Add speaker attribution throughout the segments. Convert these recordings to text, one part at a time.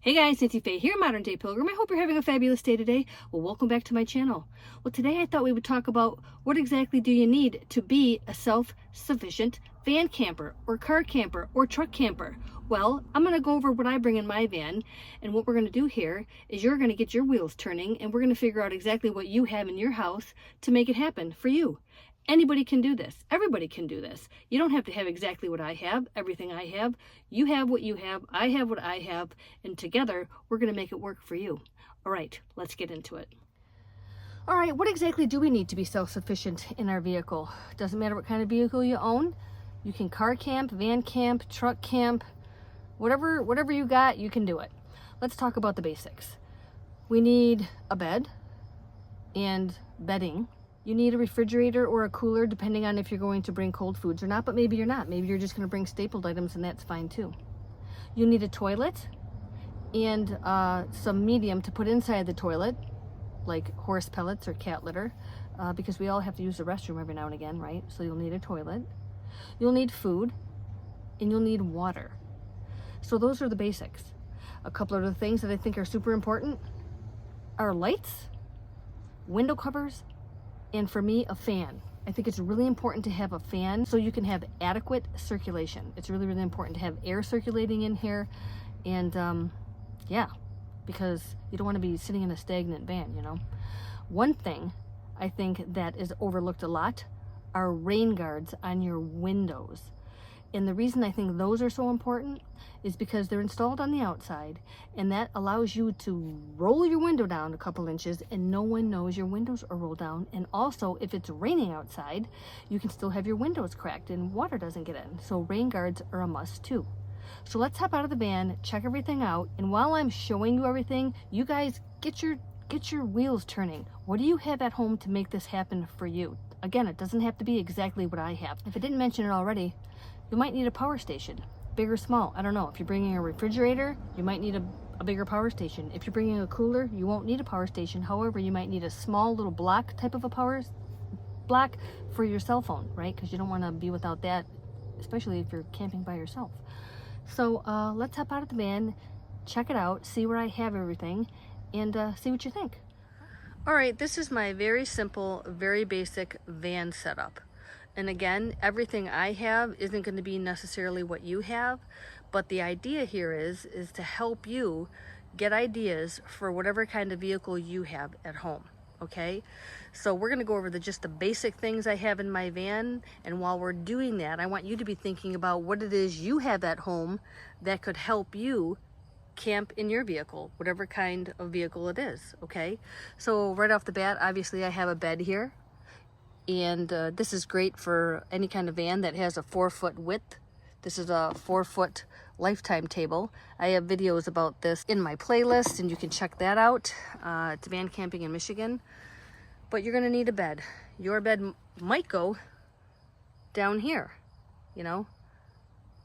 Speaker 1: Hey guys, Nancy Faye here, Modern Day Pilgrim. I hope you're having a fabulous day today. Well, welcome back to my channel. Well, today I thought we would talk about what exactly do you need to be a self-sufficient van camper or car camper or truck camper. Well, I'm going to go over what I bring in my van, and what we're going to do here is you're going to get your wheels turning, and we're going to figure out exactly what you have in your house to make it happen for you. Anybody can do this. Everybody can do this. You don't have to have exactly what I have, everything I have. You have what you have, I have what I have, and together we're going to make it work for you. All right, let's get into it. All right, what exactly do we need to be self-sufficient in our vehicle? Doesn't matter what kind of vehicle you own. You can car camp, van camp, truck camp, whatever you got, you can do it. Let's talk about the basics. We need a bed and bedding. You need a refrigerator or a cooler, depending on if you're going to bring cold foods or not, but maybe you're not. Maybe you're just going to bring stapled items, and that's fine too. You need a toilet and some medium to put inside the toilet, like horse pellets or cat litter, because we all have to use the restroom every now and again, right? So you'll need a toilet. You'll need food, and you'll need water. So those are the basics. A couple of the things that I think are super important are lights, window covers, and for me, a fan. I think it's really important to have a fan so you can have adequate circulation. It's really, really important to have air circulating in here. And yeah, because you don't want to be sitting in a stagnant van, you know. One thing I think that is overlooked a lot are rain guards on your windows. And the reason I think those are so important is because they're installed on the outside, and that allows you to roll your window down a couple inches and no one knows your windows are rolled down. And also, if it's raining outside, you can still have your windows cracked and water doesn't get in. So rain guards are a must too. So let's hop out of the van, check everything out, and while I'm showing you everything, you guys get your wheels turning. What do you have at home to make this happen for you? Again, it doesn't have to be exactly what I have. If I didn't mention it already, you might need a power station, big or small. I don't know. If you're bringing a refrigerator, you might need a bigger power station. If you're bringing a cooler, you won't need a power station. However, you might need a small little block type of a power block for your cell phone, right? Because you don't want to be without that, especially if you're camping by yourself. So let's hop out of the van, check it out, see where I have everything, and see what you think. All right, this is my very simple, very basic van setup. And again, everything I have isn't going to be necessarily what you have, but the idea here is to help you get ideas for whatever kind of vehicle you have at home, okay? So we're going to go over just the basic things I have in my van, and while we're doing that, I want you to be thinking about what it is you have at home that could help you camp in your vehicle, whatever kind of vehicle it is, okay? So right off the bat, obviously I have a bed here. And this is great for any kind of van that has a 4-foot width. This is a 4-foot lifetime table. I have videos about this in my playlist, and you can check that out. It's van camping in Michigan. But you're gonna need a bed. Your bed might go down here, you know.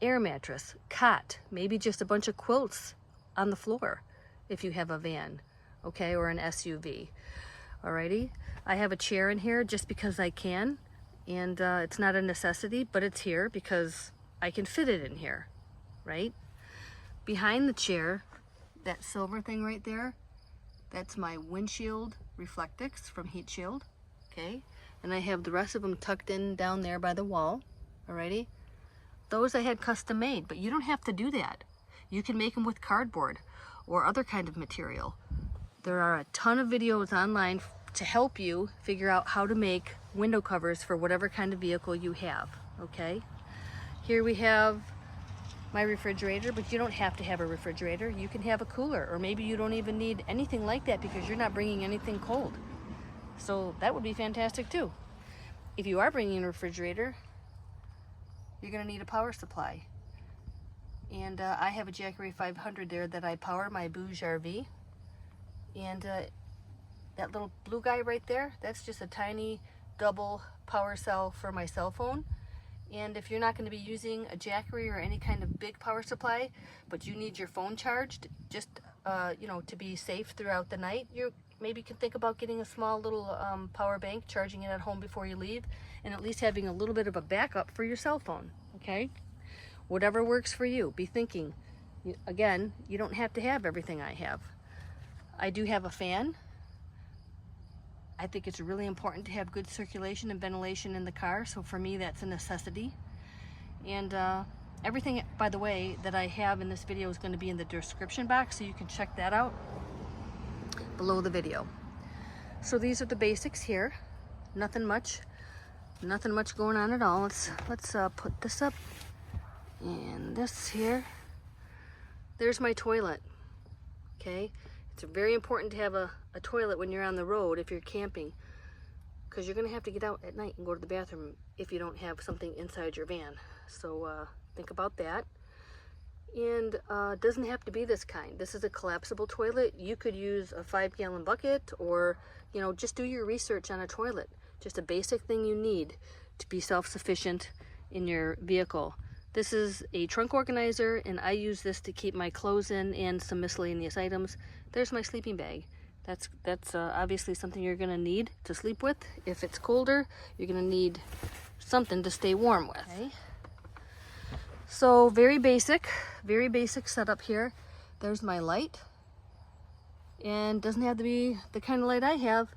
Speaker 1: Air mattress, cot, maybe just a bunch of quilts on the floor if you have a van, okay, or an SUV. Alrighty, I have a chair in here just because I can, and it's not a necessity, but it's here because I can fit it in here, right? Behind the chair, that silver thing right there, that's my windshield Reflectix from Heat Shield, okay? And I have the rest of them tucked in down there by the wall, alrighty? Those I had custom made, but you don't have to do that. You can make them with cardboard or other kind of material. There are a ton of videos online to help you figure out how to make window covers for whatever kind of vehicle you have, okay? Here we have my refrigerator, but you don't have to have a refrigerator. You can have a cooler, or maybe you don't even need anything like that because you're not bringing anything cold. So that would be fantastic too. If you are bringing a refrigerator, you're gonna need a power supply. And I have a Jackery 500 there that I power my Bouge RV. And that little blue guy right there, that's just a tiny double power cell for my cell phone. And if you're not going to be using a Jackery or any kind of big power supply, but you need your phone charged, just you know, to be safe throughout the night, you maybe can think about getting a small little power bank, charging it at home before you leave, and at least having a little bit of a backup for your cell phone, okay? Whatever works for you. Be thinking, Again, you don't have to have everything I have. I do have a fan. I think it's really important to have good circulation and ventilation in the car, so for me that's a necessity. And everything, by the way, that I have in this video is going to be in the description box, so you can check that out below the video. So these are the basics here. Nothing much going on at all. Let's put this up, and this here. There's my toilet. Okay, it's very important to have a toilet when you're on the road if you're camping, because you're going to have to get out at night and go to the bathroom if you don't have something inside your van. So think about that. And it doesn't have to be this kind. This is a collapsible toilet. You could use a 5-gallon bucket, or just do your research on a toilet. Just a basic thing you need to be self-sufficient in your vehicle. This is a trunk organizer, and I use this to keep my clothes in and some miscellaneous items. There's my sleeping bag. That's obviously something you're going to need to sleep with. If it's colder, you're going to need something to stay warm with. Okay. So very basic setup here. There's my light, and doesn't have to be the kind of light I have.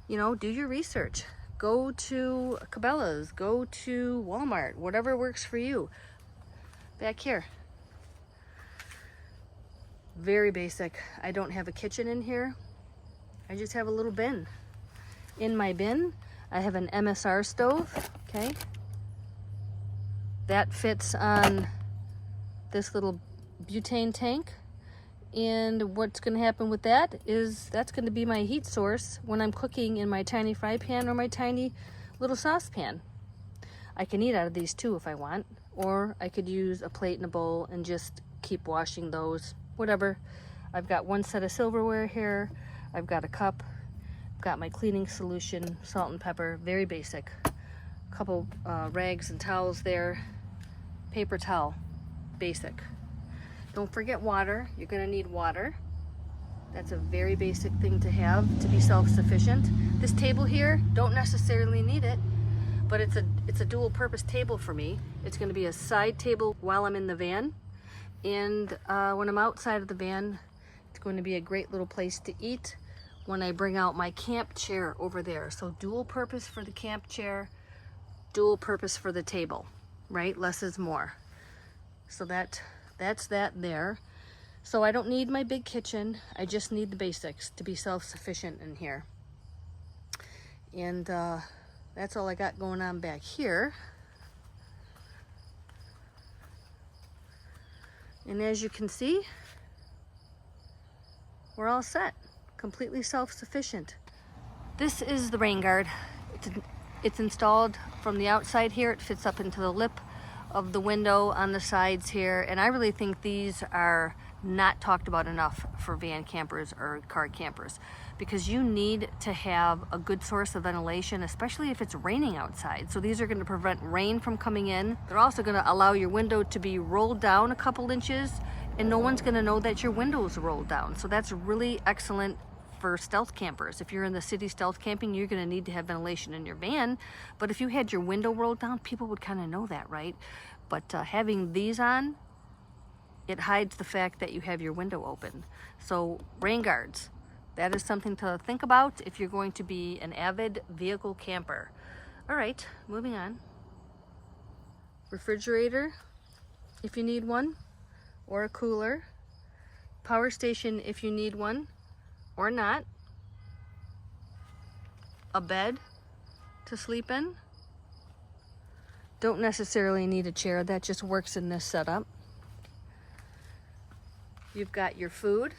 Speaker 1: Do your research. Go to Cabela's, go to Walmart, whatever works for you. Back here, very basic. I don't have a kitchen in here. I just have a little bin. In my bin, I have an MSR stove, okay? That fits on this little butane tank. And what's gonna happen with that is that's gonna be my heat source when I'm cooking in my tiny fry pan or my tiny little saucepan. I can eat out of these too if I want, or I could use a plate and a bowl and just keep washing those, whatever. I've got one set of silverware here. I've got a cup. I've got my cleaning solution, salt and pepper, very basic. A couple rags and towels there. Paper towel, basic. Don't forget water. You're gonna need water. That's a very basic thing to have to be self-sufficient. This table here, don't necessarily need it, but it's a dual purpose table for me. It's gonna be a side table while I'm in the van, and when I'm outside of the van, it's going to be a great little place to eat when I bring out my camp chair over there. So dual purpose for the camp chair, dual purpose for the table, right? Less is more. So that's that there. So I don't need my big kitchen. I just need the basics to be self-sufficient in here. And that's all I got going on back here. And as you can see, we're all set, completely self-sufficient. This is the rain guard. It's installed from the outside here. It fits up into the lip of the window on the sides here, and I really think these are not talked about enough for van campers or car campers, because you need to have a good source of ventilation, especially if it's raining outside. So these are going to prevent rain from coming in. They're also going to allow your window to be rolled down a couple inches, and no one's going to know that your window is rolled down. So that's really excellent for stealth campers. If you're in the city stealth camping, you're going to need to have ventilation in your van, but if you had your window rolled down, people would kind of know that, right? But having these on, it hides the fact that you have your window open. So rain guards, that is something to think about if you're going to be an avid vehicle camper. All right, moving on. Refrigerator, if you need one, or a cooler. Power station if you need one or not. A bed to sleep in. Don't necessarily need a chair, that just works in this setup. You've got your food.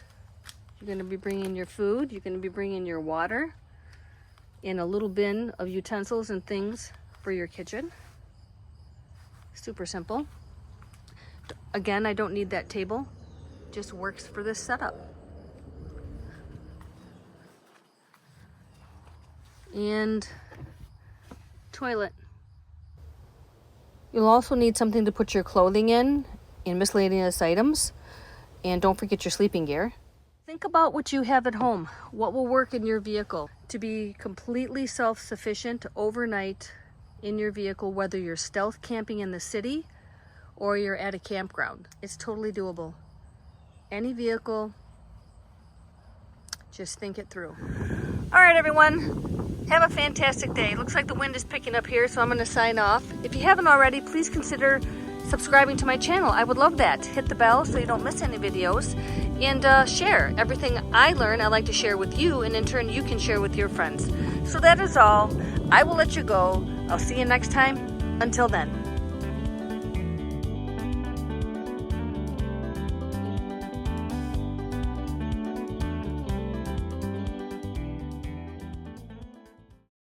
Speaker 1: You're going to be bringing your food. You're going to be bringing your water in a little bin of utensils and things for your kitchen. Super simple. Again, I don't need that table. Just works for this setup. And toilet. You'll also need something to put your clothing in and miscellaneous items. And don't forget your sleeping gear. Think about what you have at home. What will work in your vehicle to be completely self-sufficient overnight in your vehicle, whether you're stealth camping in the city or you're at a campground. It's totally doable. any vehicle. Just think it through. All right, everyone. Have a fantastic day. Looks like the wind is picking up here, so I'm going to sign off. If you haven't already, please consider subscribing to my channel. I would love that. Hit the bell so you don't miss any videos. And share. Everything I learn, I like to share with you, and in turn, you can share with your friends. So that is all. I will let you go. I'll see you next time. Until then.